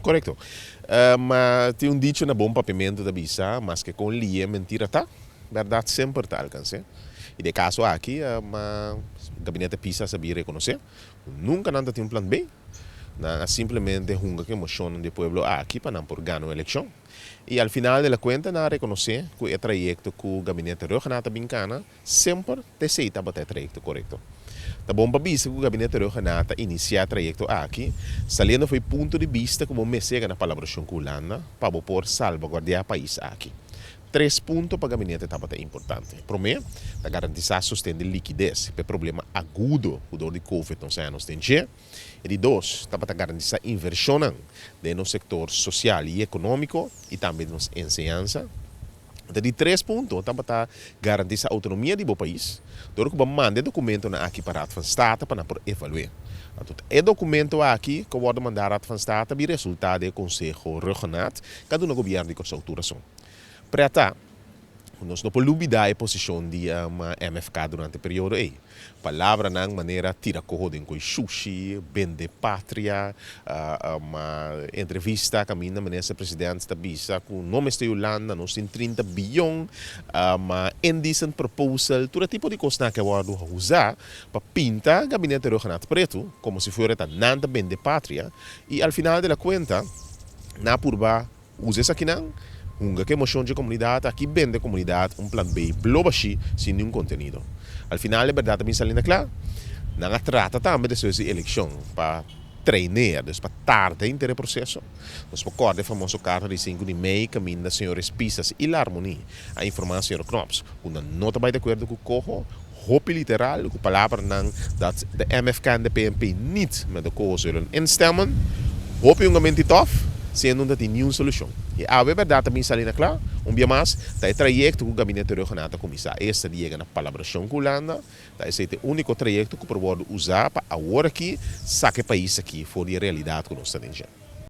Correto. Mas tem um dicho na bom papimento da bisa, mas que com lia mentira tá, verdade sempre tá alcance. E de caso aqui, o gabinete PISA sabia reconhecer, nunca nada tem um plano B, simplesmente hunga que emoção do povo aqui para não por ganhar a eleição. E al final da conta, não reconhecer que o trajecto que o gabinete Rojanata Bincana sempre deseja bater o trajecto correto. Tá bom para que o gabinete Rojanata inicia o trajecto aqui, saliendo foi ponto de vista como me chega na colaboração com a Holanda para por salvaguardar o país aqui. 3 pontos para o gabinete estava importante. Primeiro, para garantizar sustento de liquidez para problema agudo o dor de Covid nos anos de encher. E dois, para garantizar inversão no setor social e econômico e também nos ensinança. De 3 pontos, para garantizar a autonomia do país. Door que manda documento aqui para a Raad van State para evaluar. É documento aqui que pode mandar a Raad van State e resultado do Conselho Regional, cada um governo de sua autoração. Preta, nós não podemos duvidar da posição de MFK durante o período aí. Palavra na maneira tira corro de sushi, vende pátria, uma entrevista com a minha ministra presidente da Bisa, com o nome de Holanda, nós temos 30 bilhões, uma indecent proposal, todo tipo de coisa que eu vou usar para pintar o gabinete regional preto, como se fosse nada vende pátria, e ao final da conta, na purba, usa isso aqui não. Que emoção de comunidade, aqui vende a comunidade um plano B, blobaxi, sem nenhum conteúdo. Al final, a verdade também está claro. Não trata também de sua eleição para treinar, para tarde inteiro o processo. Nós podemos a famosa carta de 5 de maio, caminho das senhores Pisas e la harmonia. A informação do Knops, quando não está de acordo com o corro, hope literal, com a palavra dat de MFK en de PNP niet met de kool zullen instemmen, hope um momento tough, sendo dat nenhuma solução. E a verdade também está ali claro, dia mais, tá o trajecto que o gabinete regional está começar. Esta chega na colaboração com a Holanda, tá esse é o único trajecto que pode usar para agora aqui, saque país aqui, for de realidade que nós estamos